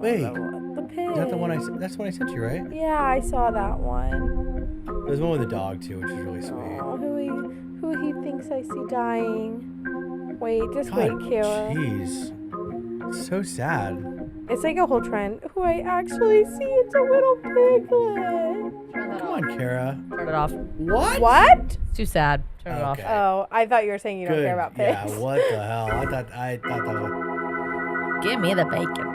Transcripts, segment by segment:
Wait. The pig. Is that the one that's the one I sent you, right? Yeah, I saw that one. There's one with a dog too, which is really sweet. Oh, who he thinks I see dying. Wait, just God, wait, Kara. jeez. So sad. It's like a whole trend. Who I actually see, it's a little piglet. Come on, Kara. Turn it off. What? What? It's too sad. Turn it off. Okay. Oh, I thought you were saying you don't Good. care about pigs. Yeah, what the hell? I thought that was... Give me the bacon.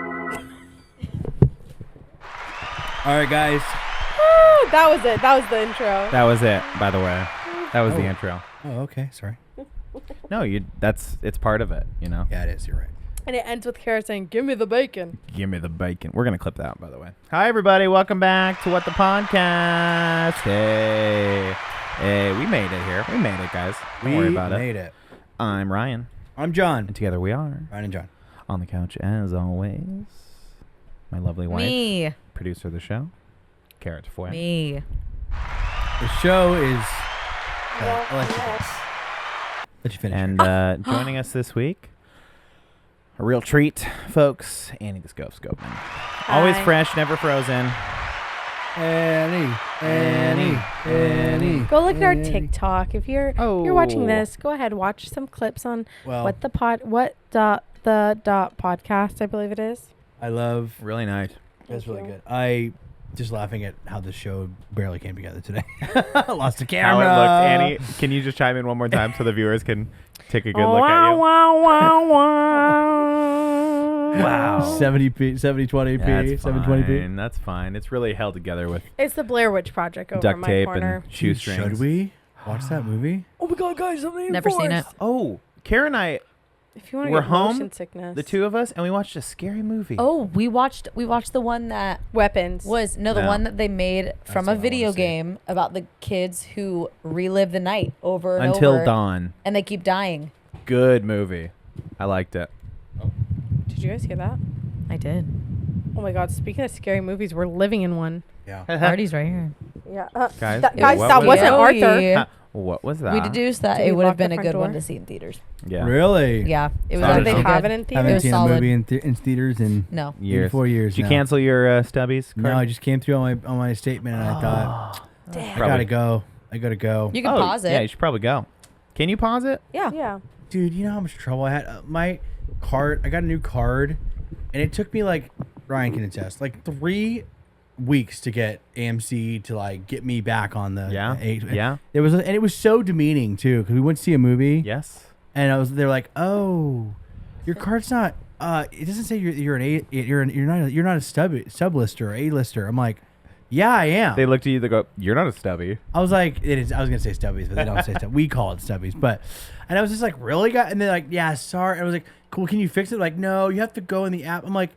All right, guys. Woo, that was it. That was the intro. That was it, by the way. That was the intro. Oh, okay. Sorry. No, it's part of it, you know? Yeah, it is. You're right. And it ends with Kara saying, "Give me the bacon." Give me the bacon. We're going to clip that out, by the way. Hi, everybody. Welcome back to What the Podcast. Hey. Hey, we made it here. We made it, guys. Don't worry about We made it. I'm Ryan. I'm John. And together we are Ryan and John. on the couch, as always. My lovely wife. Me. Producer of the show, Cara Tafolla. Me. The show is... I'll let you finish. Let you finish. And joining us this week, a real treat, folks, Annie the Skovmand. Always Hi. fresh, never frozen. Annie. Go look at our Annie. TikTok. If you're watching this, go ahead, watch some clips on Well, the podcast, I believe it is. I love... Really nice. That's Thank really you. good. I just laughing at how the show barely came together today. Lost the How camera. it looks, Annie. Can you just chime in one more time so the viewers can take a good look at Wow, you? wow, wow, wow. Wow. 70p, 7020p, That's 720p. fine. That's fine. It's really held together with It's the Blair Witch Project over duct my tape corner. and shoestrings. Should we watch that movie? Oh my god, guys, something Never seen it. Oh, Kara and I, If you want to We're get home, motion sickness. the two of us, and we watched a scary movie. Oh, we watched the one that weapons. was the No. one that they made from what I a wanna video see. game about the kids who relive the night over and Until over. Dawn. And they keep dying. Good movie. I liked it. Did you guys hear that? I did. Oh my god, speaking of scary movies, we're living in one. Yeah. Party's right here. Yeah. Guys, guys, what that was wasn't that? Arthur. Yeah. What was that? We deduced that Did it we would have lock the been a front good door? one to see in theaters. Yeah. Really? Yeah, it was How Do did they actually have good. it in It Haven't theaters? was seen solid. a movie in theaters in No. Years. 4 years Did you now. cancel your stubbies? No, I just came through on my statement and I thought, Damn. I gotta go. I gotta go. You can pause it. Yeah, you should probably go. Can you pause it? Yeah. Yeah. Dude, you know how much trouble I had? My card, I got a new card, and it took me like, Ryan can attest, like 3 weeks to get AMC to like get me back on the Yeah. Yeah. It was, and it was so demeaning too, because we went to see a movie, Yes. and they're like, oh, your card's not. It doesn't say you're not a sub lister or A lister. I'm like, yeah, I am. They looked at you. They go, "You're not a stubby." I was like, it is. I was gonna say stubbies, but they don't say stubbies. We call it stubbies, but, and I was just like, really, guy? And they're like, yeah, sorry. And I was like, cool. Can you fix it? Like, no, you have to go in the app. I'm like,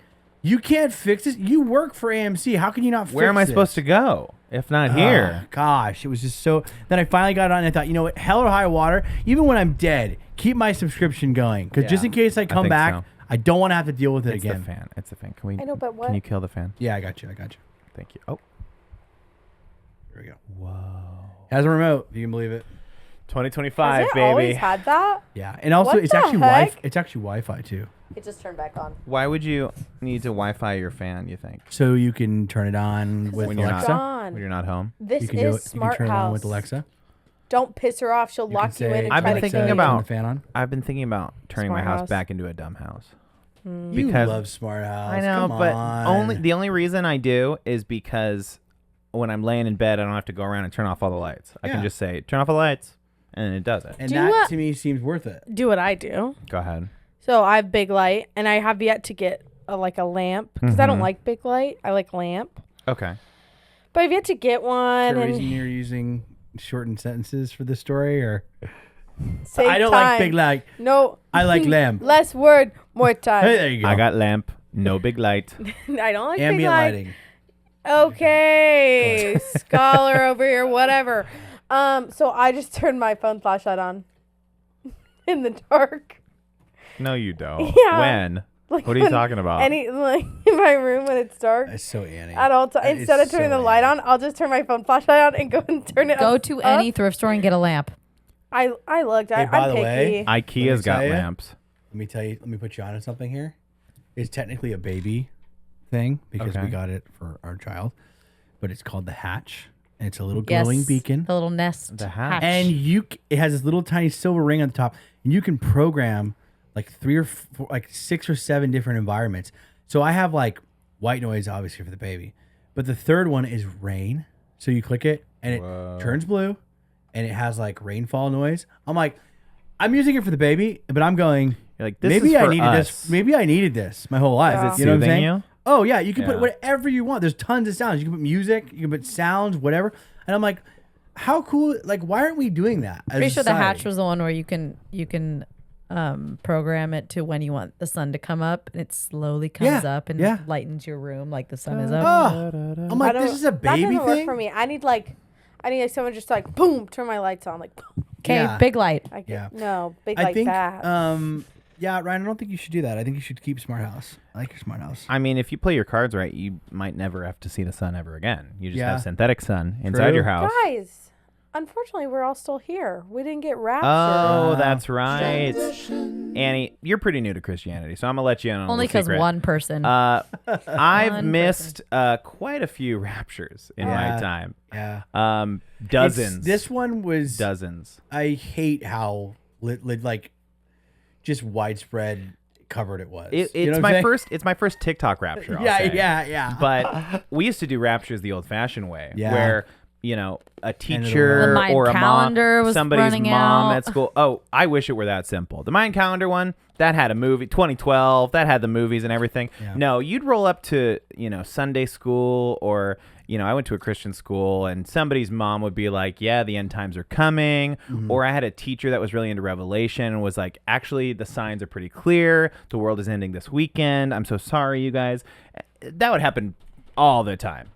you can't fix this. You work for AMC. How can you not? Where am I supposed to go if not here? Gosh, it was just so. Then I finally got on and I thought, you know what? Hell or high water. Even when I'm dead, keep my subscription going, because just Yeah, in case I come think back, so. I don't want to have to deal with it It's again. the fan. It's the fan. Can we? I know, but what? Can you kill the fan? Yeah, I got you. Thank you. Oh, Here we go. whoa. Has a remote. You can believe it. 2025, Has it baby. always had that? Yeah, and also What it's the actually heck? It's actually Wi-Fi too. It just turned back on. Why would you need to Wi-Fi your fan? You think So you can turn it on with when you're Alexa. not when you're not home? This You can do is it. You can smart turn it on house. with Alexa. Don't piss her off. She'll You lock can you in say, and I've try been to thinking kill you. about- turn the fan on. I've been thinking about turning Smart my house house. back into a dumb house. You Because love Smart House. I know, Come but on. the only reason I do is because when I'm laying in bed, I don't have to go around and turn off all the lights. I can Yeah. just say turn off the lights, and it does it. And Do that what- to me seems worth it. Do what I do. Go ahead. So I have big light, and I have yet to get a lamp because I don't Mhm. like big light. I like lamp, Okay. but I've yet to get Is one. there a And reason you're using shortened sentences for this story, or save I don't time. like big light. No, I like lamp. less word, more time. Hey, there you go. I got lamp, no big light. I don't like big ambient light. lighting. Okay, scholar over here, whatever. So I just turned my phone flashlight on in the dark. No, you don't. Yeah. When? Like What are you talking about? Like in my room when it's dark. That's so Annie. At all times, That is instead of turning so the light Annie. on, I'll just turn my phone flashlight on and go and turn it. Go up- to up. any thrift store and get a lamp. I looked. Hey, by I'm the picky. way, IKEA's Let got me tell ya. lamps. Let me tell you. Let me put you on to something here. It's technically a baby thing because we got it for our child, but it's called the Hatch. And it's a little glowing beacon. The little nest. The hatch. And it has this little tiny silver ring on the top, and you can program like 6 or 7 different environments. So I have like white noise, obviously for the baby, but the third one is rain. So you click it, and it turns blue, and it has like rainfall noise. I'm like, I'm using it for the baby, but I'm going. You're like, this maybe is for I needed us. this. Maybe I needed this my whole life. Yeah. You know what I'm Soothing saying? you? Oh yeah, you can put whatever you want. There's tons of sounds. You can put music. You can put sounds, whatever. And I'm like, how cool? Like, why aren't we doing that? As Pretty a sure the society? Hatch was the one where you can program it to when you want the sun to come up, and it slowly comes up and lightens your room like the sun is up. Oh, I'm like, this is a That baby doesn't work thing. for me. I need someone just like boom, turn my lights on, like boom. Okay, Yeah. big light. No, big I like think, that. yeah, Ryan, I don't think you should do that. I think you should keep Smart House. I like your Smart House. I mean, if you play your cards right, you might never have to see the sun ever again. You just Yeah. have synthetic sun inside True. your house. Guys, unfortunately, we're all still here. We didn't get raptured. Oh, that's right. Annie, you're pretty new to Christianity, so I'm going to let you in on a Only little because secret. one person. I've One missed quite a few raptures in my time. Yeah. Dozens. This one was Dozens. I hate how like just widespread covered it was. It's You know what I'm my saying? first. It's my first TikTok rapture. I'll Yeah, say. yeah. But we used to do raptures the old-fashioned way, Yeah. where a of the teacher The Mayan or a calendar mom, was somebody's running mom out. at school. Oh, I wish it were that simple. The Mayan calendar one that had a movie, 2012, that had the movies and everything. Yeah. No, you'd roll up to Sunday school or. I went to a Christian school and somebody's mom would be like, yeah, the end times are coming. Mm-hmm. Or I had a teacher that was really into Revelation and was like, actually, the signs are pretty clear. The world is ending this weekend. I'm so sorry, you guys. That would happen all the time.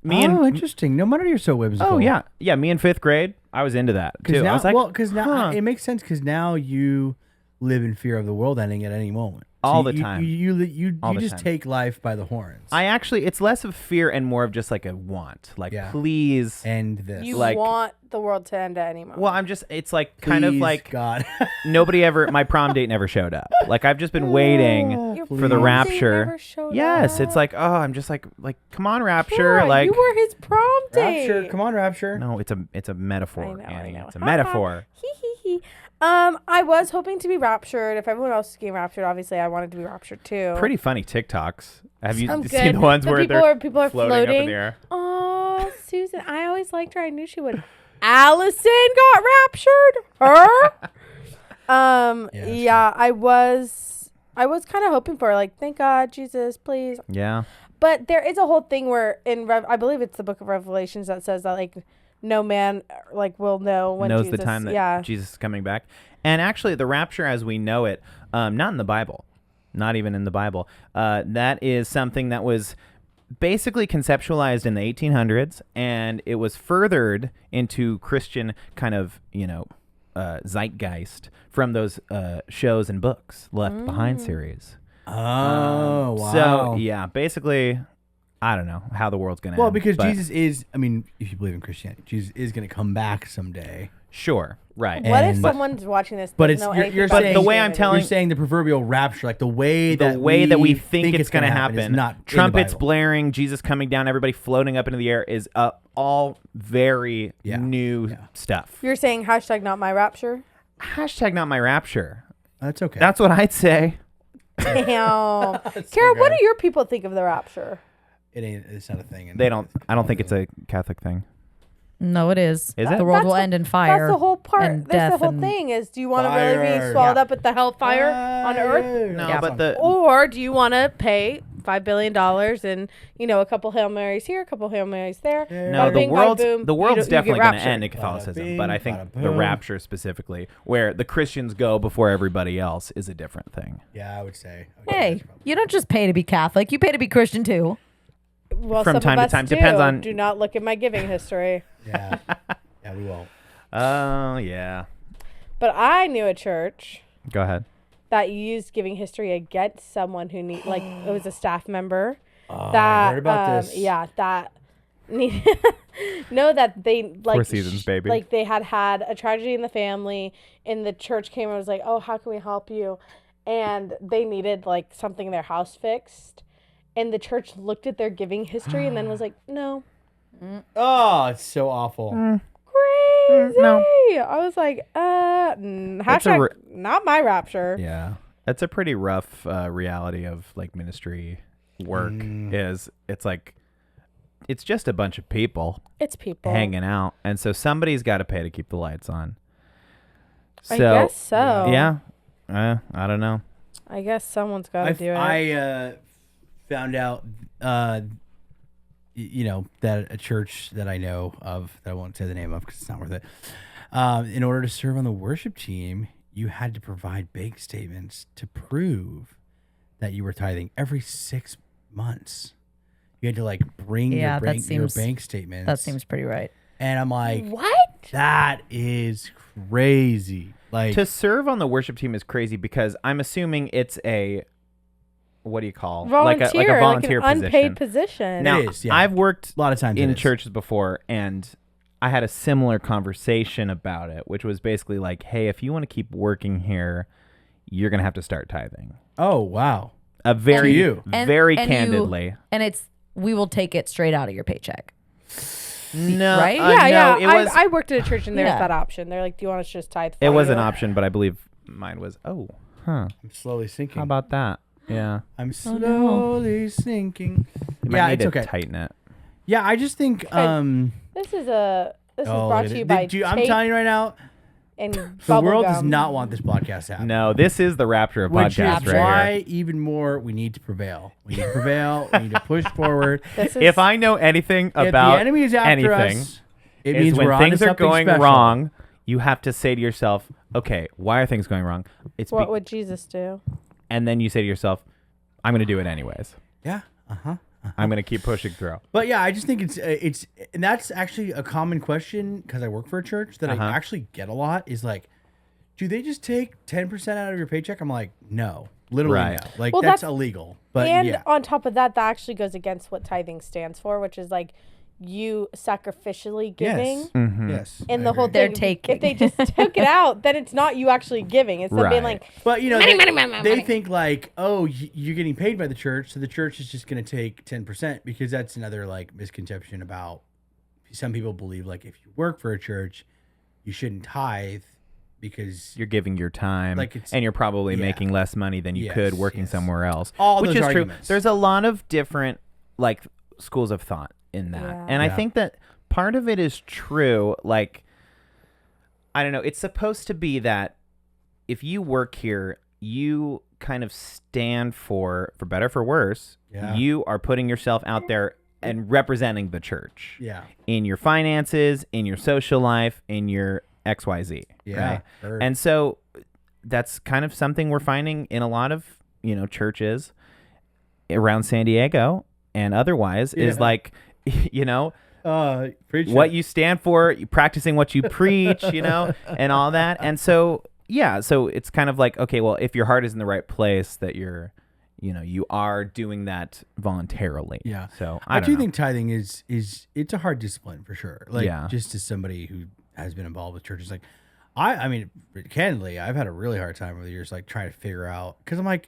Interesting. No wonder you're so whimsical. Oh, yeah. Yeah, me in 5th grade, I was into that, too. Now, I was like, because now it makes sense because now you live in fear of the world ending at any moment. All the time. You All the just time. take life by the horns. it's less of fear and more of just like a want. Like, Yeah. please. and this. You like- want the world to end at any moment. Well, it's like kind of Please, like God. my prom date never showed up. Like, I've just been waiting Your for the prom date rapture. never showed Yes, up. it's like, oh, I'm just like, come on, rapture. Cara, Like, you were his prom date. Rapture. Come on, Rapture. no, it's a metaphor, I know, Annie. I know. It's a metaphor. Hee hee hee. I was hoping to be raptured. If everyone else is getting raptured, obviously I wanted to be raptured too. Pretty funny TikToks. Have you I'm seen good. the ones The where people are floating up in floating. the air? Oh, Susan, I always liked her. I knew she would. Allison got raptured. Her. Yeah, I was kind of hoping for like, thank God, Jesus, please. Yeah. But there is a whole thing where I believe it's the Book of Revelations that says that like no man like will know when knows Jesus, the time that Jesus is coming back. And actually, the rapture as we know it, not in the Bible, not even in the Bible, that is something that was basically conceptualized in the 1800s, and it was furthered into Christian kind of, zeitgeist from those shows and books, Left Behind series. Oh, wow. So, yeah, basically, I don't know how the world's going to Well, end. because but Jesus is, I mean, if you believe in Christianity, Jesus is going to come back someday. Sure, right. What if And- someone's watching this? But doesn't it's know anything you're about saying the way I'm Christianity? telling- you're saying the proverbial rapture, like the way that we think it's going to happen, is not in the trumpets Bible. blaring, Jesus coming down, everybody floating up into the air is all very Yeah. new Yeah. stuff. You're saying hashtag not my rapture. Hashtag not my rapture. That's okay. That's what I'd say. Damn. Kara, what do your people think of the rapture? it ain't. It's not a thing. They don't. I don't think it's a Catholic thing. No, it is. Is it? The world That's will the- end in fire. That's the whole part. and That's death the whole and- thing. Is do you want to really be Fire. swallowed Yeah. up with the hellfire on Earth, No, Yeah. but the or do you want to pay $5 billion and a couple Hail Marys here, a couple Hail Marys there? no, Bada the bing, bada world's boom, the you world's get definitely going to raptured. end in Catholicism, bing, but I think bada the boom. rapture specifically, where the Christians go before everybody else, is a different thing. Yeah, I would say. Hey, you don't just pay to be Catholic. You pay to be Christian too. Well, From some time of to us time. do. Depends on- Do not look at my giving history. Yeah. Yeah, we won't. Oh yeah. But I knew a church Go ahead. that used giving history against someone who it was a staff member. Oh, that I heard about this. Yeah, that need know that they like Four Seasons, baby. like they had a tragedy in the family, and the church came and was like, oh, how can we help you? And they needed like something in their house fixed, and the church looked at their giving history and then was like, no. Oh, it's so awful. Crazy. No. I was like, hashtag not my rapture. Yeah. That's a pretty rough reality of like ministry work is it's like it's just a bunch of people It's people hanging out, and so somebody's got to pay to keep the lights on. So I guess so. yeah, I don't know. I guess someone's got to do it. I found out, that a church that I know of, that I won't say the name of because it's not worth it, in order to serve on the worship team, you had to provide bank statements to prove that you were tithing every 6 months. You had to like bring your bank statements. That seems pretty right. And I'm like, what? That is crazy. Like To serve on the worship team is crazy because I'm assuming it's a what do you call Volunteer, like a volunteer like an position. unpaid position. Now, It is, yeah. I've worked a lot of times in it is. churches before, and I had a similar conversation about it, which was basically like, hey, if you want to keep working here, you're going to have to start tithing. Oh, wow. Very And candidly. We will take it straight out of your paycheck. No, Right? Yeah. It was I worked at a church and there's Yeah. that option. They're like, do you want us to just tithe for it was you? an option, but I believe mine was, I'm slowly sinking. how about that? Yeah. I'm Oh, no. slowly sinking. You might Yeah, need it's to okay. tighten it. Yeah, I just think This is brought look to at you it. by I'm tape telling you right now, and the world gum. does not want this podcast to happen. No, this is the rapture of Which podcasts is right why here. even more we need to prevail. We need to prevail. We need to push forward. This is, If I know anything If about the enemy is after anything, us, it is means when we're on to things are something going special. wrong, you have to say to yourself, okay, why are things going wrong? It's what would Jesus do? and then you say to yourself, I'm going to do it anyways. Yeah. I'm going to keep pushing through. But yeah, I just think it's and that's actually a common question because I work for a church that I actually get a lot is like, do they just take 10% out of your paycheck? I'm like, no, literally Right. no. Like Well, that's that's- illegal. But And yeah, on top of that, that actually goes against what tithing stands for, which is like you sacrificially giving. yes, Mhm. yes. And I the whole agree. They're thing, taking. if they just took it out, then it's not you actually giving. It's them being Right. like, But you know, money. they think like, oh, you're getting paid by the church, so the church is just going to take 10% because that's another like misconception about. Some people believe like if you work for a church, you shouldn't tithe because You're giving your time, Like it's- and you're probably yeah. making less money than you Yes, could working yes. somewhere else. All which those is arguments. true. There's a lot of different like schools of thought in that, Yeah. and I Yeah. think that part of it is true. Like, I don't know. It's supposed to be that if you work here, you kind of stand for better, for worse. Yeah. You are putting yourself out there and representing the church. yeah, In your finances, in your social life, in your XYZ. yeah, Right? heard. And so that's kind of something we're finding in a lot of, churches around San Diego and otherwise is Yeah. like, preach what it. you stand for, you practicing what you preach, and all that. And so, yeah, so it's kind of like, okay, well, if your heart is in the right place, that you're, you are doing that voluntarily. Yeah. So I don't do know. think tithing is it's a hard discipline for sure. Like Yeah. just as somebody who has been involved with churches, like I mean, candidly, I've had a really hard time over the years, like trying to figure out because I'm like,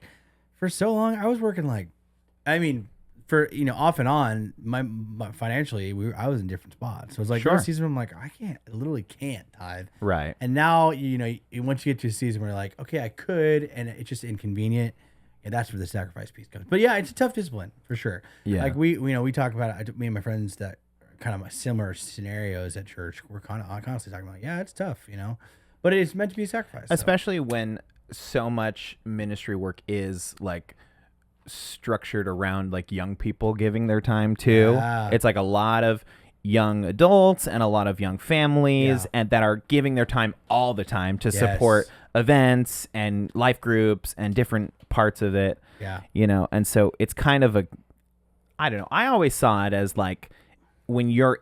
for so long I was working like, I mean, for off and on, my financially I was in different spots. So it's like Sure. one season I'm like I literally can't tithe, Right. and now once you get to a season where you're like, okay, I could, and it's just inconvenient. And that's where the sacrifice piece comes. But yeah, it's a tough discipline for sure. Yeah. Like we talk about it. Me and my friends that are kind of similar scenarios at church. We're constantly talking about, yeah, it's tough, but it's meant to be a sacrifice. so. Especially when so much ministry work is like structured around like young people giving their time too. Yeah. It's like a lot of young adults and a lot of young families Yeah. and that are giving their time all the time to Yes. support events and life groups and different parts of it. Yeah. And so it's kind of I don't know. I always saw it as like when you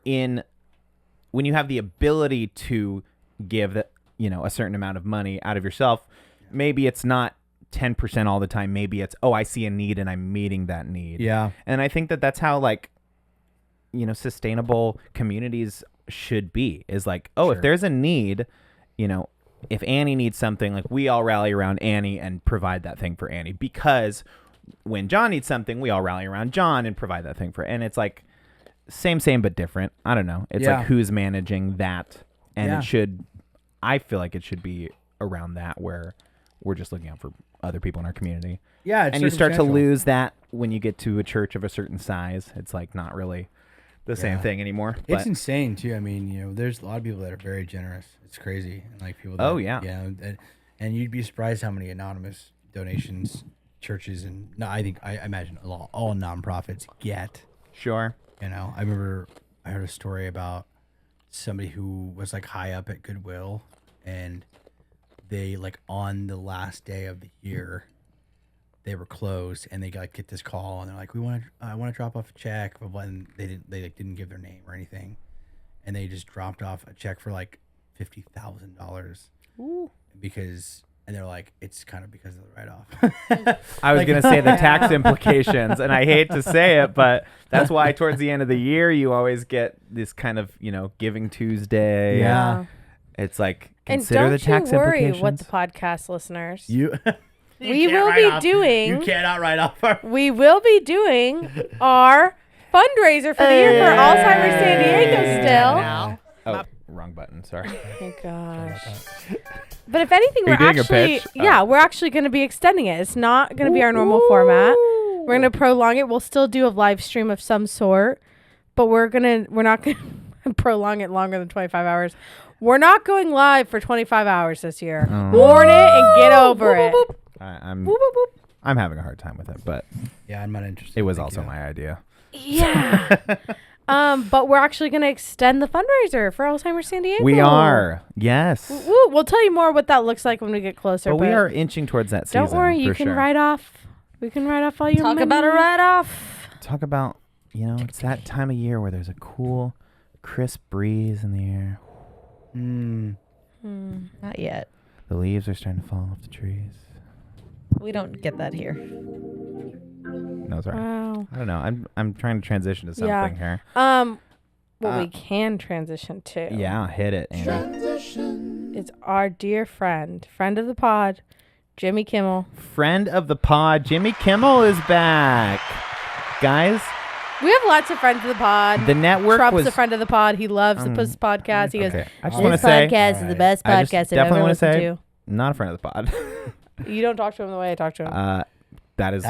have the ability to give a certain amount of money out of yourself, maybe it's not 10% all the time. Maybe it's, I see a need and I'm meeting that need. Yeah. And I think that that's how like, sustainable communities should be, is like, Sure. if there's a need, if Annie needs something, like we all rally around Annie and provide that thing for Annie because when John needs something, we all rally around John and provide that thing for. And it's like same but different. I don't know. It's like who's managing that, and it should. I feel like it should be around that where we're just looking out for other people in our community. Yeah, and you start to lose that when you get to a church of a certain size. It's like not really the same thing anymore. It's insane too. I mean, there's a lot of people that are very generous. It's crazy, and like people. That, and you'd be surprised how many anonymous donations churches and I imagine all nonprofits get. Sure. I remember I heard a story about somebody who was like high up at Goodwill, and they like on the last day of the year, they were closed, and they get this call, and they're like, I want to drop off a check, but when they didn't give their name or anything, and they just dropped off a check for like $50,000 because. And they're like, it's kind of because of the write-off. I was going to say the tax implications, and I hate to say it, but that's why towards the end of the year, you always get this kind of, Giving Tuesday. Yeah. It's like, consider the tax implications. And don't you worry, what the podcast listeners. We will be doing. You cannot write off our. We will be doing our fundraiser for the year for Alzheimer's San Diego still. Oh, wrong button. Sorry. Oh my gosh. But if anything, we're actually going to be extending it. It's not going to be our normal format. We're going to prolong it. We'll still do a live stream of some sort, but we're not going to prolong it longer than 25 hours. We're not going live for 25 hours this year. Warn it and get over it. I'm having a hard time with it, but yeah, I'm not interested. It was also my idea. Yeah. But we're actually going to extend the fundraiser for Alzheimer's San Diego. We are. Yes. We'll tell you more what that looks like when we get closer. But we are inching towards that season. Don't worry. You can write off. We can write off all your money. Talk about a write-off. Talk about, it's that time of year where there's a cool, crisp breeze in the air. Not yet. The leaves are starting to fall off the trees. We don't get that here. No, sorry. Wow. I don't know. I'm trying to transition to something here. What we can transition to. Yeah, hit it, Andy. Transition. It's our dear friend of the pod, Jimmy Kimmel. Friend of the pod, Jimmy Kimmel is back. Guys. We have lots of friends of the pod. The network Trump's a friend of the pod. He loves the podcast. He goes, I just want to say. This podcast is the best podcast I've ever listened to. Not a friend of the pod. You don't talk to him the way I talk to him. That is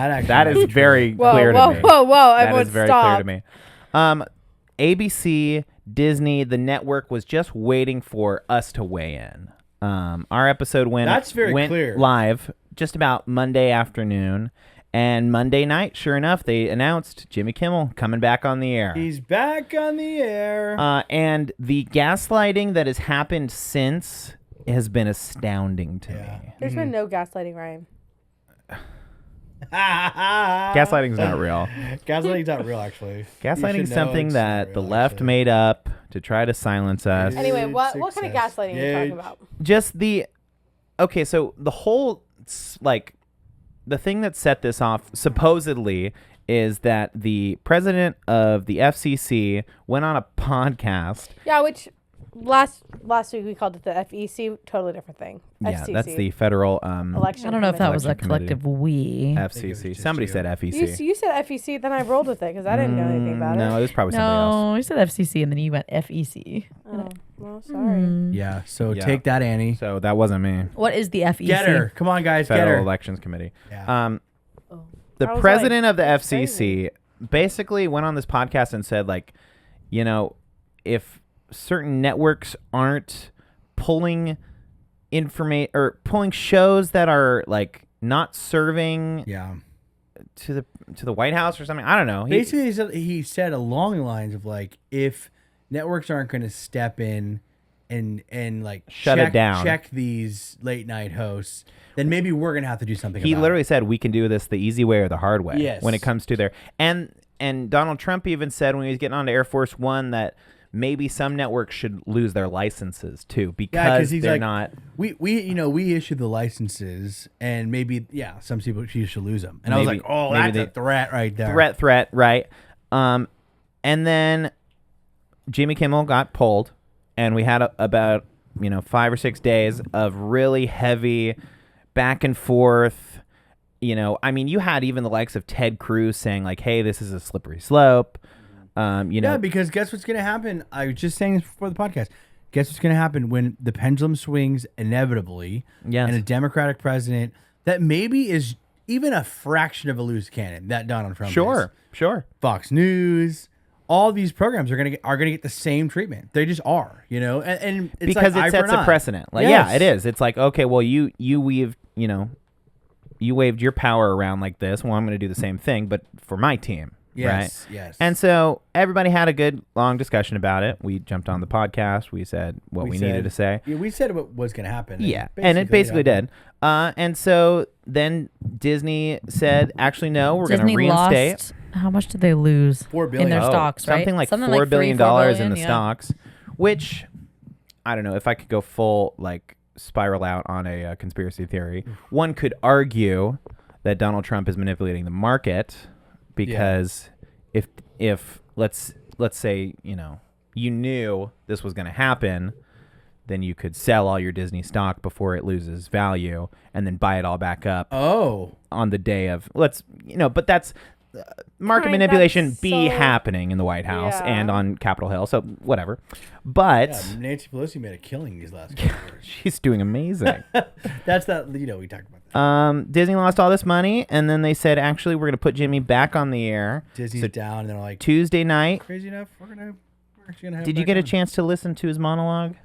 very clear to me. Whoa. Everyone that is very stop. clear to me. ABC, Disney, the network was just waiting for us to weigh in. Our episode went clear. live just about Monday afternoon. And Monday night, sure enough, they announced Jimmy Kimmel coming back on the air. He's back on the air. And the gaslighting that has happened since has been astounding to me. There's been no gaslighting, Ryan. Gaslighting's not real. Gaslighting's not real, actually. Gaslighting's something that the left made up to try to silence us. Anyway, what kind of gaslighting are you talking about? Just so the whole, the thing that set this off, supposedly, is that the president of the FCC went on a podcast. Yeah, which last week we called it the FEC, totally different thing. Yeah, FCC. That's the federal election. I don't know if that was a Election collective we. FCC. Somebody said FEC. You said FEC, then I rolled with it because I didn't know anything about it. No, it was probably somebody else. No, you said FCC and then you went FEC. Oh, well, sorry. Yeah, so take that, Annie. So that wasn't me. What is the FEC? Get her. Come on, guys, Federal get her. Elections Committee. Yeah. The president of the FCC basically went on this podcast and said, if certain networks aren't pulling information or pulling shows that are not serving to the White House or something, I don't know. Basically, he said along the lines of if networks aren't going to step in and shut it down, check these late night hosts, then maybe we're going to have to do something. He literally said we can do this the easy way or the hard way. Yes. When it comes to and Donald Trump even said when he was getting on to Air Force One that maybe some networks should lose their licenses too because they're not. We issue the licenses and maybe some people should lose them. And I was like, that's a threat right there. Threat, right? And then Jimmy Kimmel got pulled, and we had about 5 or 6 days of really heavy back and forth. I mean, you had even the likes of Ted Cruz saying like, "Hey, this is a slippery slope." Yeah, because guess what's going to happen? I was just saying this before the podcast. Guess what's going to happen when the pendulum swings inevitably and a Democratic president that maybe is even a fraction of a loose cannon that Donald Trump is. Sure. Fox News, all these programs are gonna get the same treatment. They just are, and it's because like it sets a precedent. Like, yes. yeah, it is. It's like, okay, well, you waved your power around like this. Well, I'm going to do the same thing, but for my team. Yes, right? yes. And so everybody had a good long discussion about it. We jumped on the podcast. We said what we needed to say. Yeah, we said what was going to happen. Yeah, and it basically did. And so then Disney said, actually, no, we're going to reinstate. Lost, how much did they lose? $4 billion in their stocks, right? Something like $4 billion in the stocks, which I don't know if I could go full like spiral out on a conspiracy theory. One could argue that Donald Trump is manipulating the market. Because if let's say, you knew this was going to happen, then you could sell all your Disney stock before it loses value and then buy it all back up. Oh. On the day of but that's market manipulation happening in the White House and on Capitol Hill. So whatever. But Nancy Pelosi made a killing these last couple years. She's doing amazing. That's that, we talked about that. Disney lost all this money, and then they said, actually, we're going to put Jimmy back on the air. Disney's down, and they're like, Tuesday night. Crazy enough, we're actually going to have Did you get a chance to listen to his monologue?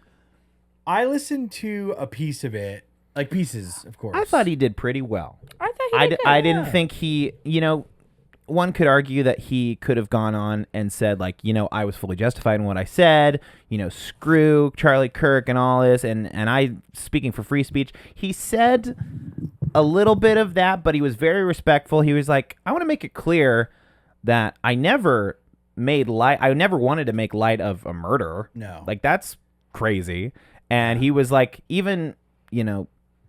I listened to a piece of it, like pieces, of course. I thought he did pretty well. I thought he did good. I didn't think he, one could argue that he could have gone on and said, like, I was fully justified in what I said, screw Charlie Kirk and all this, and I, speaking for free speech, he said a little bit of that, but he was very respectful. He was like, I want to make it clear that I never wanted to make light of a murder. No. Like, that's crazy. And he was like, even,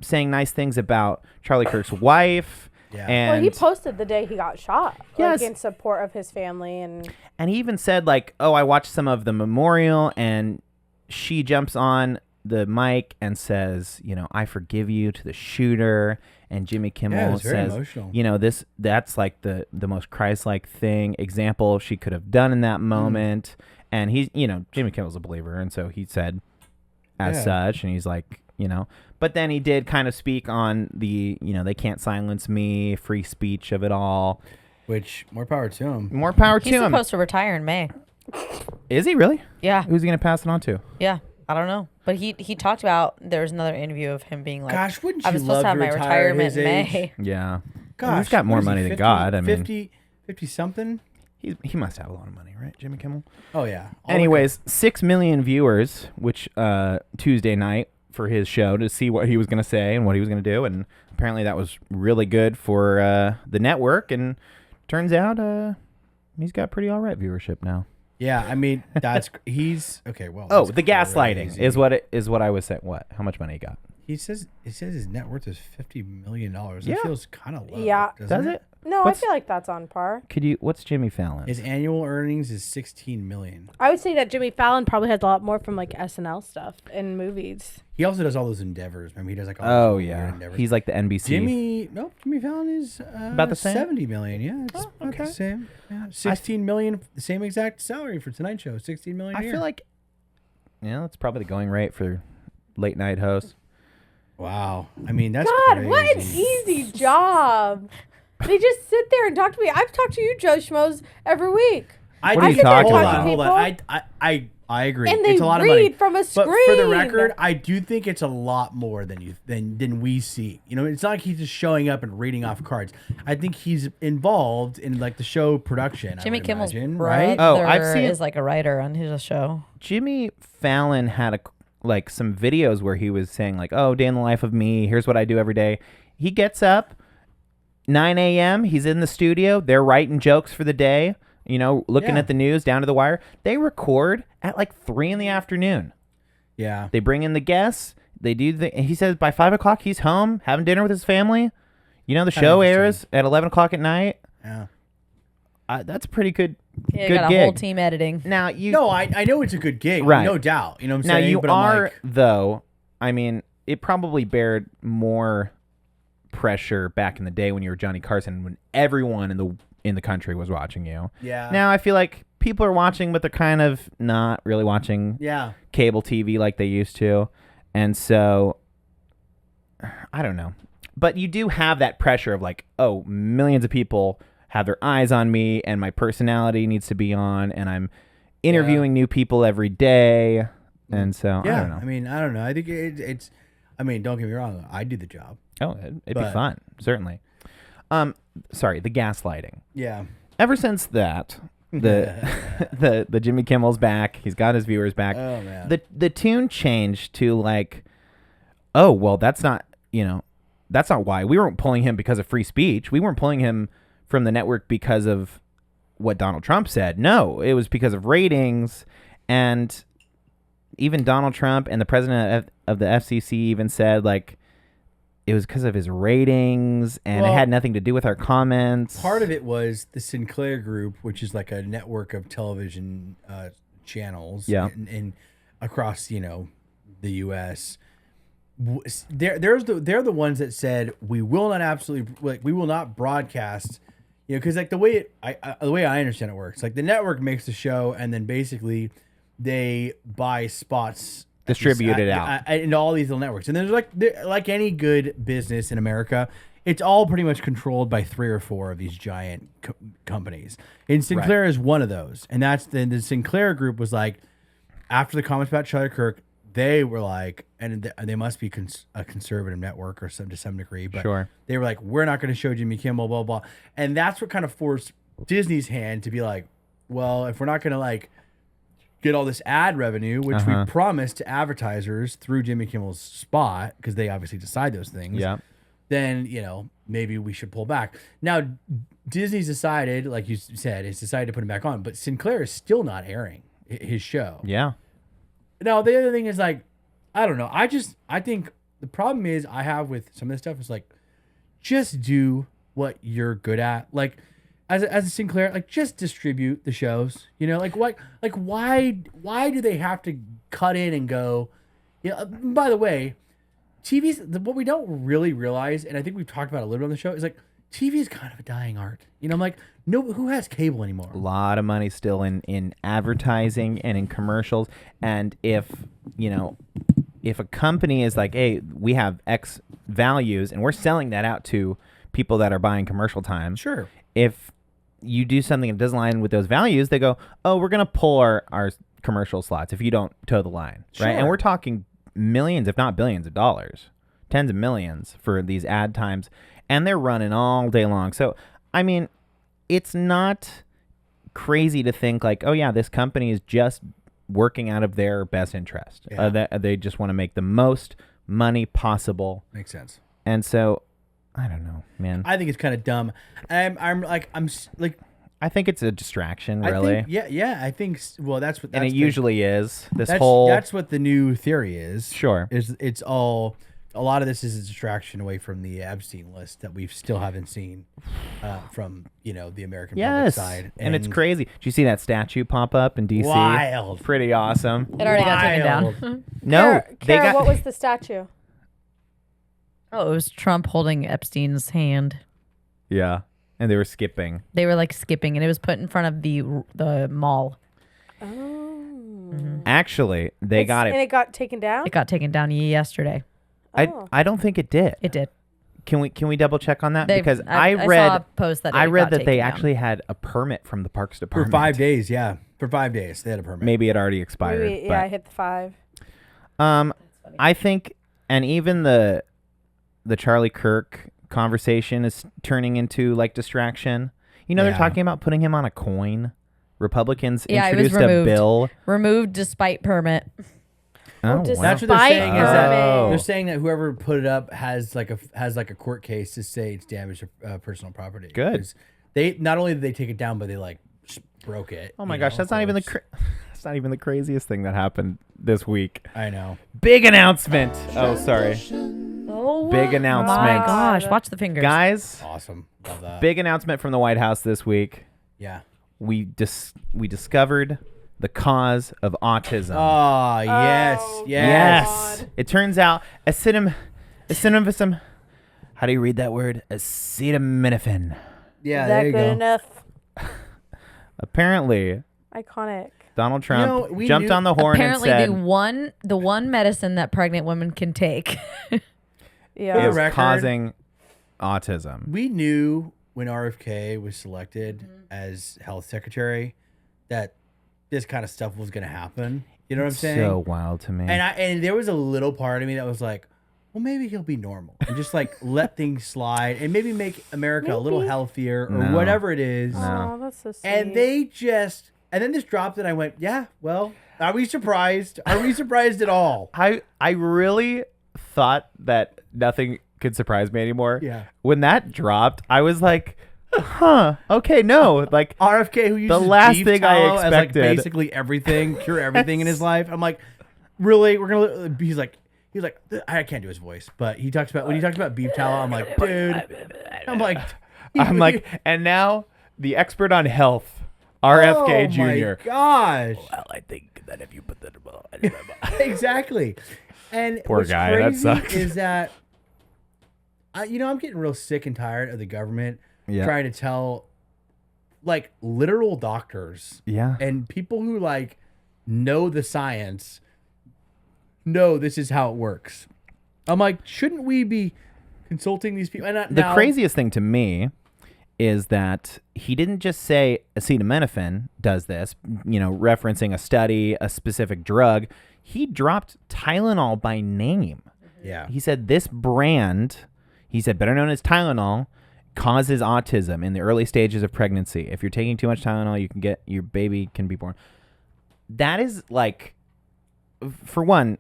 saying nice things about Charlie Kirk's wife. Yeah. And he posted the day he got shot, yes, in support of his family, and he even said like, "Oh, I watched some of the memorial," and she jumps on the mic and says, "I forgive you" to the shooter, and Jimmy Kimmel says, emotional. That's like the most Christ-like example she could have done in that moment." And he's, Jimmy Kimmel's a believer, and so he said as such, and he's like, but then he did kind of speak on the, they can't silence me, free speech of it all. Which, more power to him. More power to him. He's supposed to retire in May. Is he really? Yeah. Who's he going to pass it on to? Yeah. I don't know. But he talked about, there was another interview of him being like, gosh, wouldn't I you was supposed love to have my retirement in age? May. Yeah. Gosh. He's got more money than God. 50-something? He must have a lot of money, right, Jimmy Kimmel? Oh, yeah. Anyways, 6 million viewers, which Tuesday night for his show to see what he was going to say and what he was going to do. And apparently that was really good for the network. And turns out he's got pretty all right viewership now. Yeah, I mean, he's okay. Well, the gaslighting is what I was saying. What? How much money he got? He says his net worth is $50 million. Yeah. It feels kind of low. Yeah. Does it? No, I feel like that's on par. What's Jimmy Fallon? His annual earnings is $16 million. I would say that Jimmy Fallon probably has a lot more from like SNL stuff and movies. He also does all those endeavors. Remember, he does like all oh those yeah, endeavors. He's like the NBC. Jimmy Fallon is about the same. $70 million. Yeah, it's about the same. Yeah, $16 million, the same exact salary for Tonight Show. $16 million. I feel like, that's probably the going rate for late night hosts. Wow, I mean that's God, crazy. what an easy job. They just sit there and talk to me. I've talked to you, Joe Schmoes, every week. What are you talking about? Hold on. I agree. And they it's a lot of money from a screen. But for the record, I do think it's a lot more than we see. It's not like he's just showing up and reading off cards. I think he's involved in like the show production. Jimmy Kimmel's brother right? I've seen is like a writer on his show. Jimmy Fallon had some videos where he was saying like, "Oh, day in the life of me. Here's what I do every day." He gets up 9 a.m. He's in the studio. They're writing jokes for the day. Looking at the news down to the wire. They record at like 3 in the afternoon. Yeah. They bring in the guests. They do he says by 5 o'clock he's home having dinner with his family. The show airs at 11 o'clock at night. Yeah. That's a pretty good. Yeah, good got a gig. whole team editing. Now No, I know it's a good gig, right? No doubt. You know what I'm now saying? You but are I'm like, though. I mean, it probably bared more pressure back in the day when you were Johnny Carson, when everyone in the country was watching you. Yeah. Now I feel like people are watching, but they're kind of not really watching cable TV like they used to. And so, I don't know. But you do have that pressure of like, oh, millions of people have their eyes on me and my personality needs to be on and I'm interviewing new people every day. And so, I don't know. I mean, I don't know. I think it's, I mean, don't get me wrong. I do the job. Oh, it'd be fun. Certainly. Sorry, the gaslighting. Yeah. Ever since that, the Jimmy Kimmel's back. He's got his viewers back. Oh, man. The tune changed to like, oh, well, that's not why. We weren't pulling him because of free speech. We weren't pulling him from the network because of what Donald Trump said. No, it was because of ratings. And even Donald Trump and the president of the FCC even said, like, it was because of his ratings and it had nothing to do with our comments. Part of it was the Sinclair Group, which is like a network of television channels in across, the U.S. They're the ones that said we will not broadcast, because like the way I understand it works, like the network makes the show and then basically they buy spots, distribute it out into all these little networks, and there's like any good business in America, it's all pretty much controlled by 3 or 4 of these giant companies. And Sinclair is one of those, and that's the Sinclair Group was like, after the comments about Charlie Kirk, they were like, and they must be a conservative network or to some degree, but they were like, we're not going to show Jimmy Kimmel, blah, blah, blah. And that's what kind of forced Disney's hand to be like, well, if we're not going to like get all this ad revenue, which we promised to advertisers through Jimmy Kimmel's spot, because they obviously decide those things, then, maybe we should pull back. Now, Disney's decided, like you said, it's decided to put him back on, but Sinclair is still not airing his show. Yeah. Now, the other thing is like, I don't know. I think the problem is I have with some of this stuff is like, just do what you're good at. Like, as a Sinclair, like just distribute the shows. Like what? Like why do they have to cut in and go? By the way, TV's what we don't really realize, and I think we've talked about it a little bit on the show, is like TV is kind of a dying art. I'm like, who has cable anymore? A lot of money still in advertising and in commercials. And if a company is like, hey, we have X values and we're selling that out to people that are buying commercial time. Sure. If you do something that doesn't align with those values, they go, oh, we're going to pull our commercial slots if you don't toe the line. Sure. Right. And we're talking millions, if not billions of dollars, tens of millions for these ad times. And they're running all day long. So, I mean, it's not crazy to think like, oh, yeah, this company is just working out of their best interest. Yeah. They just want to make the most money possible. Makes sense. And so, I don't know, man. I think it's kind of dumb. I'm like, I think it's a distraction, really. I think, well, that's what, and it usually is. That's what the new theory is. Sure. It's all, a lot of this is a distraction away from the Epstein list that we still haven't seen from, the American public side. And it's crazy. Did you see that statue pop up in D.C.? Wild. Pretty awesome. It already got taken down. No. Cara, what was the statue? Oh, it was Trump holding Epstein's hand. Yeah. And they were skipping. They were like skipping, and it was put in front of the mall. Oh. Mm-hmm. Actually, they got it. And it got taken down? It got taken down yesterday. I don't think it did. It did. Can we double check on that? Because I read saw a post that they actually had a permit from the Parks Department. For 5 days, yeah. For 5 days, they had a permit. Maybe it already expired. I hit the 5. I think, and even the Charlie Kirk conversation is turning into like distraction. They're talking about putting him on a coin. Republicans introduced a bill. Removed despite permit. Oh, wow. That's what they're saying. Is that they're saying that whoever put it up has like a court case to say it's damaged to personal property. Good. They not only did they take it down, but they like broke it. Oh my gosh, that's not even the craziest thing that happened this week. I know. Big announcement. Oh, sorry. Oh, big announcement. Oh my gosh, watch the fingers. Guys. Awesome. Love that. Big announcement from the White House this week. Yeah. We discovered the cause of autism. Oh, yes. Yes. It turns out acidivism. How do you read that word? Acetaminophen. Yeah, Is that there you good go. enough? Apparently, Iconic. Donald Trump we jumped knew- on the horn Apparently, and said the one medicine that pregnant women can take. Yeah. is record, causing autism. We knew when RFK was selected as health secretary that this kind of stuff was going to happen. You know what I'm saying? So wild to me. And there was a little part of me that was like, well, maybe he'll be normal and just like let things slide and maybe make America a little Maybe. healthier or No. whatever it is. Oh, that's so sweet. And then this dropped and I went, yeah, well, are we surprised? Are we surprised at all? I really thought that nothing could surprise me anymore. Yeah. When that dropped, I was like, huh, okay, no. Like RFK, who uses last beef thing I tallow as like expected. basically everything, cure everything in his life. I'm like, really? We're gonna? He's like, I can't do his voice, but he talks about when he talks about beef tallow. I'm like, dude. I'm like, and now the expert on health, RFK oh Jr. my gosh. Well, I think that if you put that Exactly. And Poor what's guy, that crazy sucks. is that I'm getting real sick and tired of the government trying to tell like literal doctors Yeah. and people who like know the science know this is how it works. I'm like, shouldn't we be consulting these people? And The craziest thing to me is that he didn't just say acetaminophen does this, referencing a study, a specific drug. He dropped Tylenol by name. Yeah. He said this brand, better known as Tylenol, causes autism in the early stages of pregnancy. If you're taking too much Tylenol, your baby can be born. That is like, for one,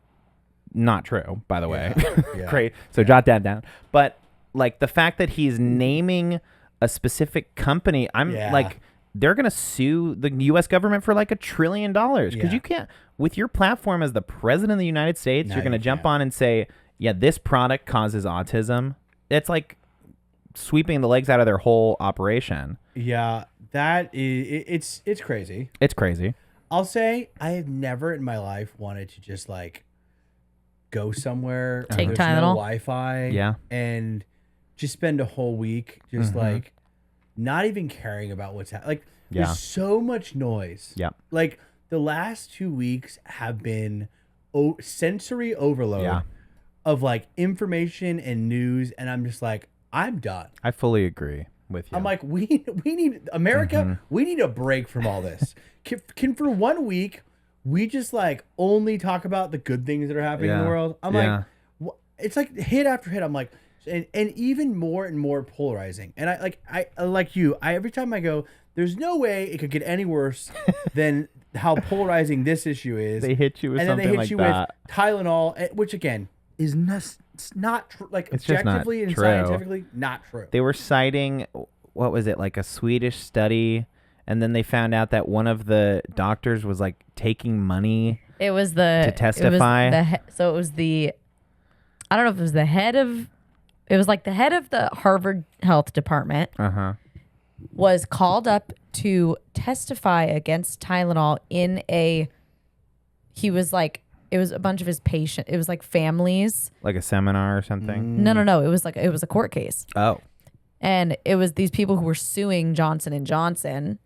not true, by the way. Yeah. Great. So jot that down. But like the fact that he's naming a specific company, I'm like, they're going to sue the U.S. government for like $1 trillion because you can't, with your platform as the president of the United States, No, you're going to you jump can't. on and say, yeah, this product causes autism. It's like sweeping the legs out of their whole operation. Yeah, that is it's crazy. It's crazy. I'll say I have never in my life wanted to just like go somewhere Take where there's Tylenol. no Wi-Fi, Yeah. and just spend a whole week just like not even caring about what's happening. Like Yeah. there's so much noise. Yeah. Like the last 2 weeks have been sensory overload Yeah. of like information and news, and I'm just like, I'm done. I fully agree with you. I'm like, we need America. We need a break from all this. Can for 1 week we just like only talk about the good things that are happening in the Yeah. world? I'm Yeah. like, it's like hit after hit. I'm like, and even more and more polarizing. And I like you. Every time I go, there's no way it could get any worse than how polarizing this issue is. They hit you with and then something they hit like you that. with Tylenol, which again is not true. Like It's just not objectively and true. scientifically not true. They were citing, what was it, like a Swedish study, and then they found out that one of the doctors was like taking money. It was the To testify? So it was the, I don't know if it was the head of, it was like the head of the Harvard Health Department was called up to testify against Tylenol he was like, it was a bunch of his patients. It was like families. Like a seminar or something. No. It was a court case. Oh. And it was these people who were suing Johnson & Johnson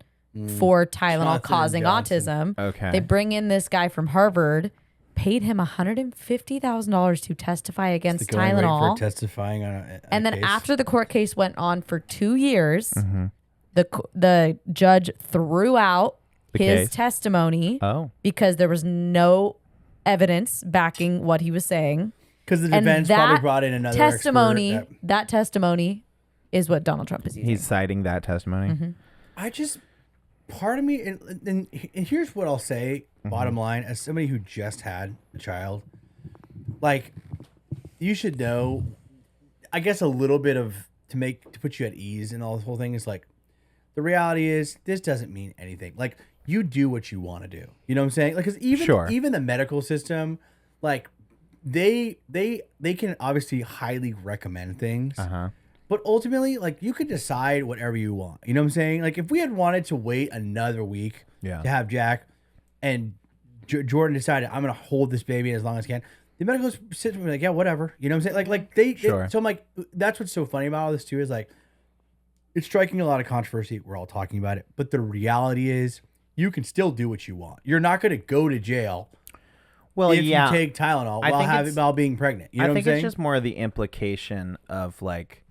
for Tylenol Johnson & causing Johnson. autism. Okay. They bring in this guy from Harvard, paid him $150,000 to testify against The going rate Tylenol. for testifying on a And then case. after the court case went on for 2 years, the judge threw out The his case? testimony Oh. because there was no evidence backing what he was saying. because the And defense probably that brought in another testimony, expert that testimony is what Donald Trump is using. He's citing that testimony. I just part of me and here's what I'll say. Bottom line, as somebody who just had a child, like you should know, I guess a little bit of to put you at ease and all this whole thing is like the reality is this doesn't mean anything. Like you do what you want to do. You know what I'm saying? Like because even the medical system, like they can obviously highly recommend things. But ultimately, like you could decide whatever you want. You know what I'm saying? Like if we had wanted to wait another week to have Jack, and Jordan decided I'm gonna hold this baby as long as I can, the medical system was like, yeah, whatever. You know what I'm saying? Like they Sure. so I'm like, that's what's so funny about all this too is like, it's striking a lot of controversy. We're all talking about it, but the reality is, you can still do what you want. You're not going to go to jail. Well, if you take Tylenol while being pregnant. You know what I'm saying? It's just more the implication of like,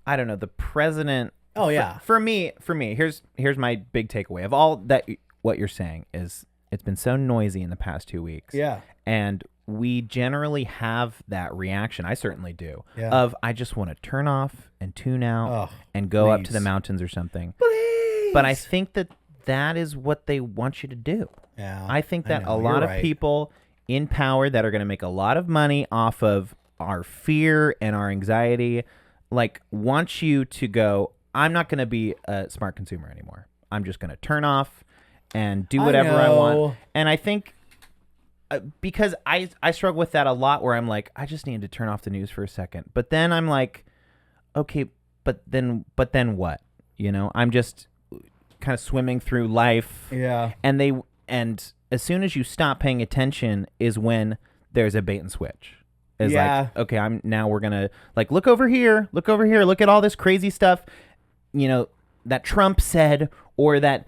I don't know, the president. Oh yeah. For me, here's my big takeaway of all that. What you're saying is it's been so noisy in the past 2 weeks. Yeah. And we generally have that reaction. I certainly do. Yeah. Of I just want to turn off and tune out and go up to the mountains or something. Please. But I think that is what they want you to do. Yeah. I think that a lot of people in power that are going to make a lot of money off of our fear and our anxiety, like, want you to go, I'm not going to be a smart consumer anymore. I'm just going to turn off and do whatever I want. And I think because I struggle with that a lot, where I'm like, I just need to turn off the news for a second. But then I'm like, okay, but then what? You know, I'm just kind of swimming through life. Yeah. And as soon as you stop paying attention is when there's a bait and switch. It's like, okay, we're going to like, look over here, look at all this crazy stuff, you know, that Trump said, or that,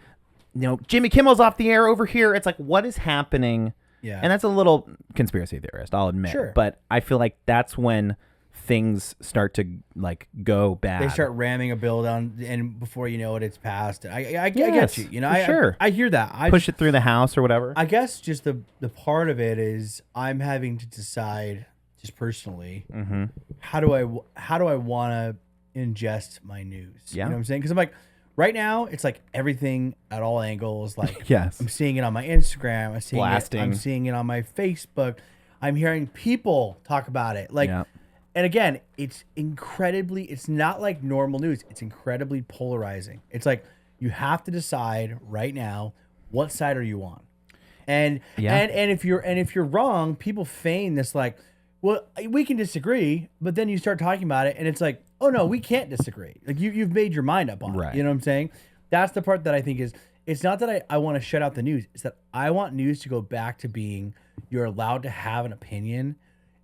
you know, Jimmy Kimmel's off the air over here. It's like, what is happening? Yeah. And that's a little conspiracy theorist, I'll admit. Sure. But I feel like that's when things start to like go bad. They start ramming a bill down, and before you know it, it's passed. I get you. You know, I hear that. I push it through the House or whatever. I guess just the part of it is I'm having to decide just personally, how do I want to ingest my news? Yeah. You know what I'm saying? Because I'm like, right now it's like everything at all angles. Like, yes, I'm seeing it on my Instagram. I'm seeing it on my Facebook. I'm hearing people talk about it. Like. Yeah. And again, it's not like normal news. It's incredibly polarizing. It's like you have to decide right now, what side are you on? And if you're wrong, people feign this like, well, we can disagree, but then you start talking about it and it's like, oh no, we can't disagree. Like you've made your mind up on it. You know what I'm saying? That's the part that I think is, it's not that I want to shut out the news. It's that I want news to go back to being, you're allowed to have an opinion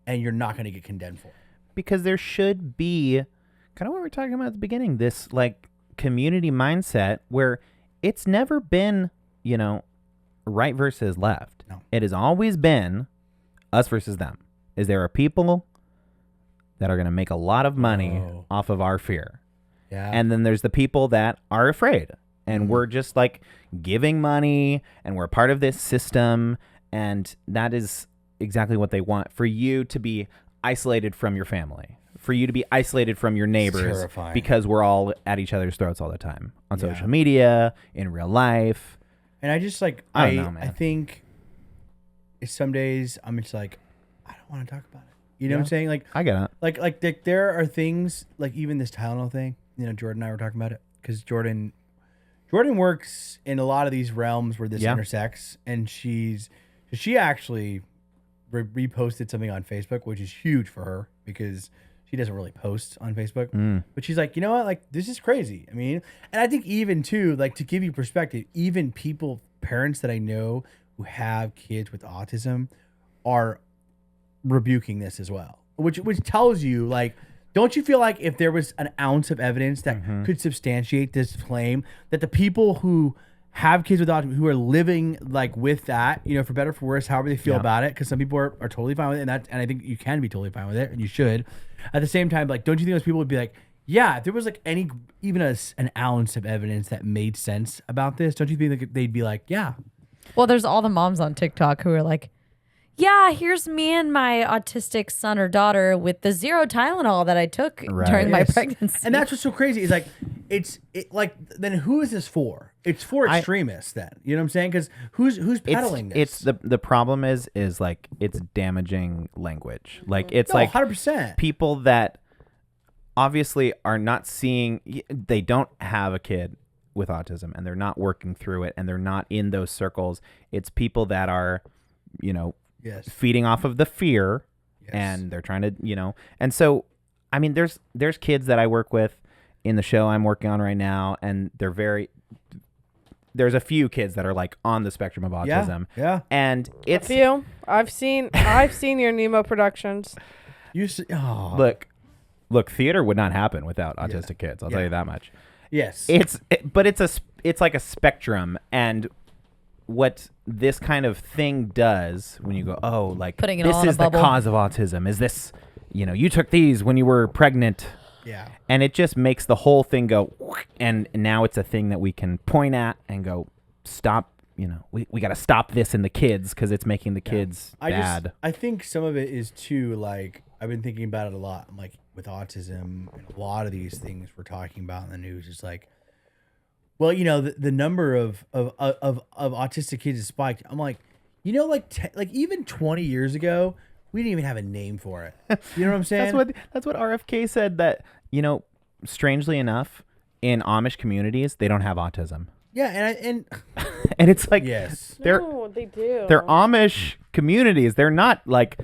and you're not going to get condemned for it. Because there should be kind of what we were talking about at the beginning, this like community mindset where it's never been, you know, right versus left. No. It has always been us versus them. Is there are people that are going to make a lot of money off of our fear. Yeah. And then there's the people that are afraid. And we're just like giving money and we're part of this system. And that is exactly what they want, for you to be isolated from your family, for you to be isolated from your neighbors, because we're all at each other's throats all the time on social media, in real life. And I just like, I don't know, man. I think some days I'm just like, I don't want to talk about it. You know what I'm saying? Like, I get it. Like there are things like even this Tylenol thing, you know, Jordan and I were talking about it because Jordan works in a lot of these realms where this intersects, and she actually reposted something on Facebook, which is huge for her because she doesn't really post on Facebook. But she's like, you know what? Like, this is crazy. I mean, and I think even too, like, to give you perspective, even parents that I know who have kids with autism are rebuking this as well, which tells you, like, don't you feel like if there was an ounce of evidence that could substantiate this claim, that the people who have kids with autism, who are living like with that, you know, for better or for worse, however they feel about it, because some people are totally fine with it, and I think you can be totally fine with it, and you should. At the same time, like, don't you think those people would be like, yeah, if there was like even an ounce of evidence that made sense about this, don't you think that they'd be like, yeah? Well, there's all the moms on TikTok who are like, yeah, here's me and my autistic son or daughter with the 0 Tylenol that I took during my pregnancy. And that's what's so crazy is like, then who is this for? It's for extremists then. You know what I'm saying? Because who's peddling this? It's the problem is like, it's damaging language. Like, it's like 100%. People that obviously are not seeing, they don't have a kid with autism and they're not working through it and they're not in those circles. It's people that are, you know, feeding off of the fear, and they're trying to, you know, and so, I mean, there's kids that I work with in the show I'm working on right now, and they're very, there's a few kids that are like on the spectrum of autism. Yeah. And it's a few. I've seen your Nemo productions. Look, theater would not happen without autistic kids. I'll tell you that much. Yes. But it's like a spectrum, and what this kind of thing does when you go, oh, like putting it this all in is a the bubble. cause of autism. Is this, you took these when you were pregnant. Yeah. And it just makes the whole thing go, and now it's a thing that we can point at and go, stop. We got to stop this in the kids because it's making the kids bad. I think some of it is too, like, I've been thinking about it a lot. I'm like, with autism and a lot of these things we're talking about in the news, is like, well, the number of autistic kids has spiked. I'm like, like even 20 years ago, we didn't even have a name for it. You know what I'm saying? That's what RFK said, that, strangely enough, in Amish communities, they don't have autism. Yeah, and and it's like, yes, they do. They're Amish communities. They're not like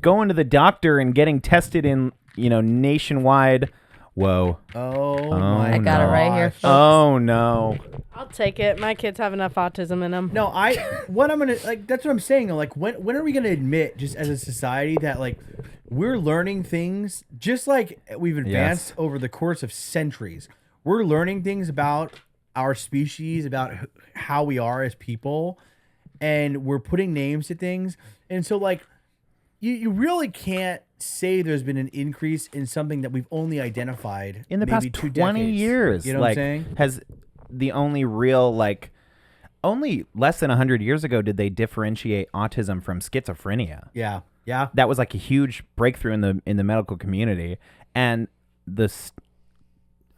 going to the doctor and getting tested in, nationwide. Whoa. Oh my! I got it right here. Folks. Oh no. I'll take it. My kids have enough autism in them. No, that's what I'm saying. Like, when are we gonna admit, just as a society, that like we're learning things, just like we've advanced over the course of centuries. We're learning things about our species, about how we are as people, and we're putting names to things. And so, like, you really can't say there's been an increase in something that we've only identified in the maybe past 2 20 decades. years. You know what I'm saying? Has the only real, like, only less than 100 years ago did they differentiate autism from schizophrenia. Yeah. Yeah. That was like a huge breakthrough in the medical community. And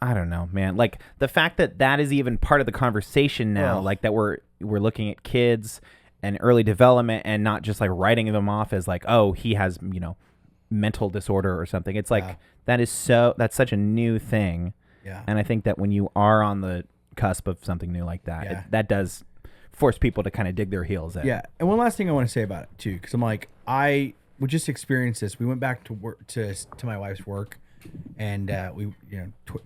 I don't know, man. Like, the fact that is even part of the conversation now, like that we're looking at kids and early development and not just like writing them off as like, oh, he has, mental disorder or something. It's like, that's such a new thing. Yeah. And I think that when you are on the cusp of something new like that, that does force people to kind of dig their heels in. Yeah. And one last thing I want to say about it too, because I'm like, I would just experience this. We went back to work to my wife's work, and we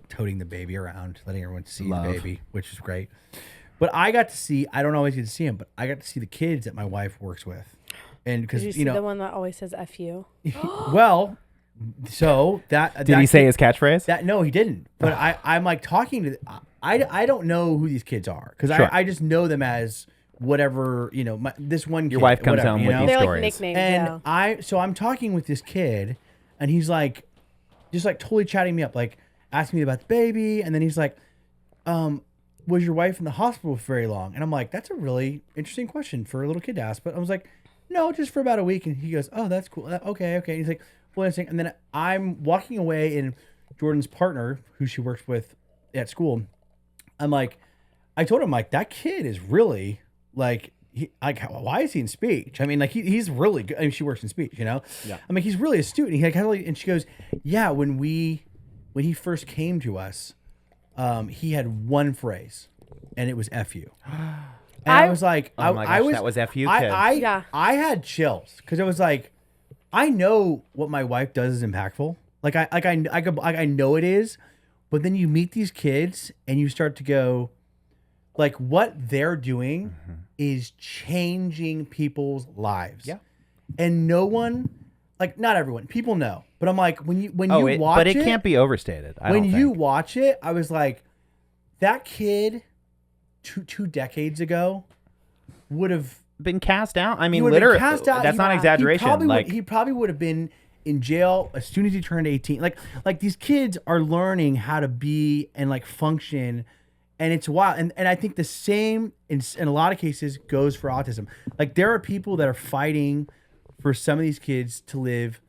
toting the baby around, letting everyone see the baby, which is great. But I got to see, I don't always get to see him, but I got to see the kids that my wife works with. And because did you see the one that always says F you? Well, so did he say his catchphrase? No, he didn't. But I'm like talking to I don't know who these kids are, because Sure. I just know them as whatever, this one kid. Your wife comes home with these They're stories. like nicknames. And so I'm talking with this kid, and he's like, just like totally chatting me up, like asking me about the baby, and then he's like, was your wife in the hospital for very long? And I'm like, that's a really interesting question for a little kid to ask. But I was like, no, just for about a week. And he goes, oh, that's cool. Okay. And he's like, well, and then I'm walking away, and Jordan's partner, who she works with at school, I'm like, I told him, like, that kid is really like, why is he in speech? I mean, like, he's really good. I mean, she works in speech, Yeah. I mean, he's really astute. And she goes, yeah, when he first came to us, he had one phrase, and it was F you. And I was like, oh my gosh, that was F you, kid. I had chills, because it was like, I know what my wife does is impactful. Like I know it is, but then you meet these kids and you start to go, like, what they're doing is changing people's lives. Yeah. And no one, like, not everyone, people know. But I'm like, when you watch but it can't be overstated. When you watch it, I was like, that kid two decades ago would have been cast out. I mean, literally, that's not exaggeration. He probably would have been in jail as soon as he turned 18. Like these kids are learning how to be and like function, and it's wild. And I think the same in a lot of cases goes for autism. Like, there are people that are fighting for some of these kids to live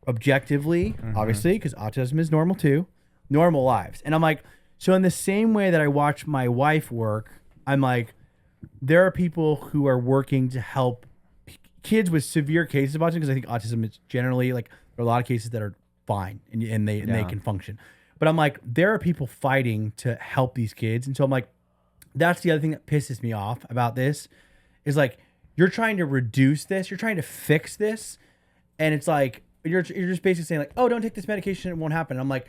objectively, obviously, because autism is normal too, normal lives. And I'm like, so in the same way that I watch my wife work, I'm like, there are people who are working to help kids with severe cases of autism, because I think autism is generally, like, there are a lot of cases that are fine and they can function. But I'm like, there are people fighting to help these kids. And so I'm like, that's the other thing that pisses me off about this, is like, you're trying to reduce this, you're trying to fix this, and it's like, you're just basically saying, like, oh, don't take this medication, it won't happen. And I'm like,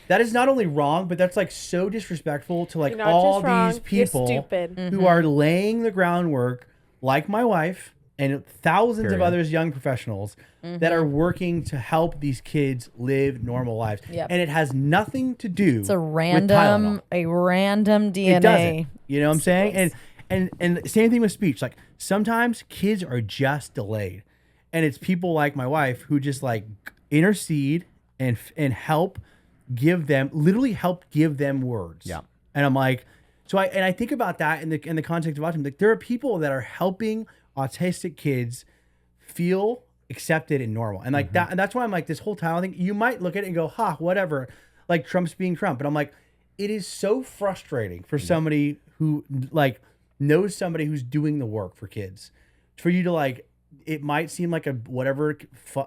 That is not only wrong, but that's like so disrespectful to like all these people who are laying the groundwork, like my wife and thousands of others young professionals that are working to help these kids live normal lives. Yep. And it has nothing to do with random DNA. It doesn't. You know what I'm saying? And same thing with speech. Like sometimes kids are just delayed. And it's people like my wife who just like intercede and help literally help give them words. Yeah. And I'm like, I think about that in the context of autism. Like there are people that are helping autistic kids feel accepted and normal. And like that, and that's why I'm like, this whole Tylenol thing, you might look at it and go, whatever. Like Trump's being Trump. But I'm like, it is so frustrating for somebody who like knows somebody who's doing the work for kids. For you to like, it might seem like a whatever,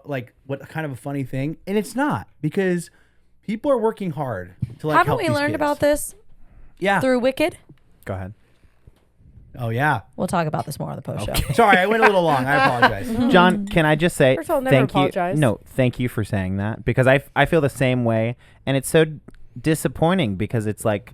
like what kind of a funny thing. And it's not, because people are working hard to like Haven't we learned about this? Yeah. Through Wicked? Go ahead. Oh, yeah. We'll talk about this more on the post show. Sorry, I went a little long. I apologize. John, can I just say thank you? No, thank you for saying that, because I feel the same way, and it's so disappointing because it's like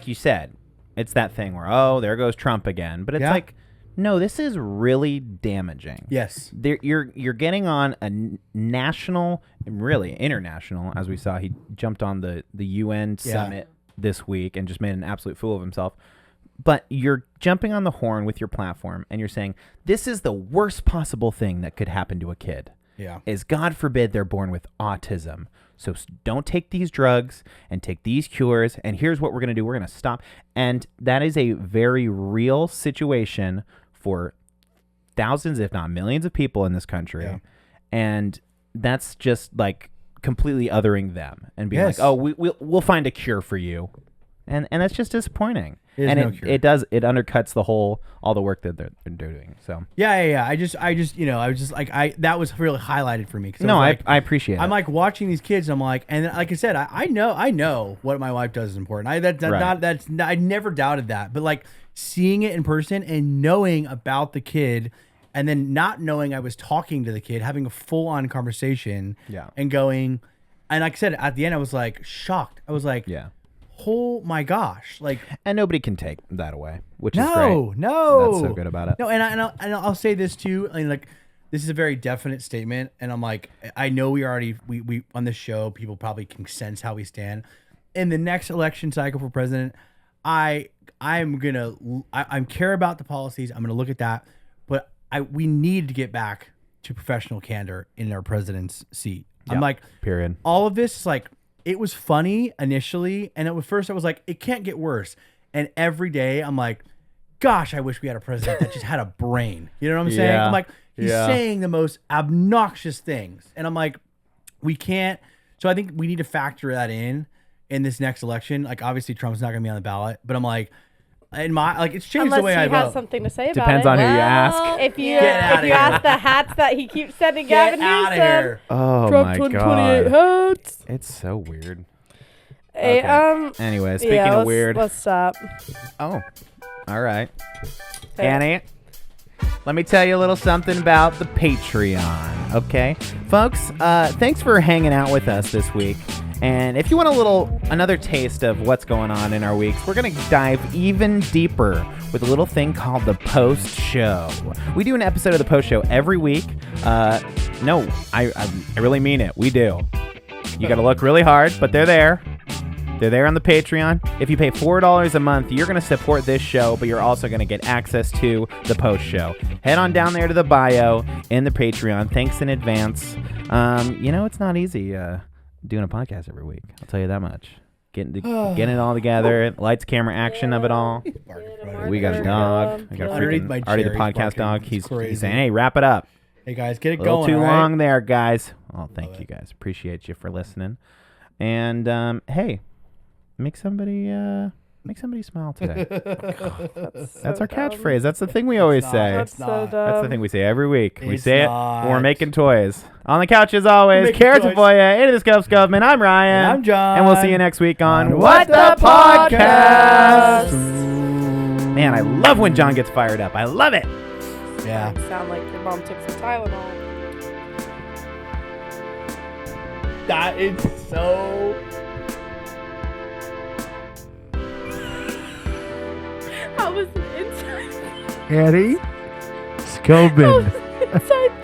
you said, it's that thing where, there goes Trump again. But it's like, no, this is really damaging. Yes. You're getting on a national, really international, as we saw. He jumped on the UN summit this week and just made an absolute fool of himself. But you're jumping on the horn with your platform and you're saying, this is the worst possible thing that could happen to a kid. Yeah. Is God forbid they're born with autism. So don't take these drugs and take these cures. And here's what we're going to do. We're going to stop. And that is a very real situation for thousands, if not millions of people in this country. Yeah. And that's just like completely othering them and being like, we'll find a cure for you. And that's just disappointing. It undercuts all the work that they're doing. So yeah. I was just like, that was really highlighted for me. I appreciate it. I'm like watching these kids. And I'm like, and like I said, I know what my wife does is important. I never doubted that. But like seeing it in person and knowing about the kid, and then not knowing I was talking to the kid, having a full on conversation, and going, and like I said, at the end I was like shocked. I was like, oh my gosh, like, and nobody can take that away, which is great. No, that's so good about it. No, and I'll say this too. I mean, like, this is a very definite statement, and I'm like, I know we on this show, people probably can sense how we stand. In the next election cycle for president, I care about the policies. I'm gonna look at that, but we need to get back to professional candor in our president's seat. I'm like, period. All of this is like, it was funny initially, and at first I was like, it can't get worse. And every day I'm like, gosh, I wish we had a president that just had a brain. You know what I'm saying? I'm like, he's saying the most obnoxious things. And I'm like, we can't. So I think we need to factor that in this next election. Like, obviously Trump's not going to be on the ballot, but I'm like, it's changed the way I vote. Unless he has something to say about Depends it. on who you ask. If you ask the hats that he keeps sending Gavin Newsom. Oh Trump my 2028 God. hats. It's so weird. Hey, okay. Anyway, speaking of weird. Let's stop. Oh, all right. Hey. Annie, let me tell you a little something about the Patreon, okay? Folks, thanks for hanging out with us this week. And if you want another taste of what's going on in our weeks, we're going to dive even deeper with a little thing called the post show. We do an episode of the post show every week. No, I really mean it. We do. You got to look really hard, but they're there. They're there on the Patreon. If you pay $4 a month, you're going to support this show, but you're also going to get access to the post show. Head on down there to the bio in the Patreon. Thanks in advance. It's not easy doing a podcast every week. I'll tell you that much. Getting it all together, lights, camera, action of it all. We got a dog. I got a freaking Artie the podcast dog. He's saying, "Hey, wrap it up." Hey guys, get it going. A little too long there, guys. Well, thank you guys. Appreciate you for listening. And hey, make somebody smile today. That's our catchphrase. That's the thing we always say. That's so dumb. That's the thing we say every week. We say it when we're making toys. On the couch as always, Cara Tafolla, into the Scope Skovmand. I'm Ryan. And I'm John. And we'll see you next week on What the Podcast. Man, I love when John gets fired up. I love it. Yeah. Sound like your mom took some Tylenol. That is so Annie Skovmand. Inside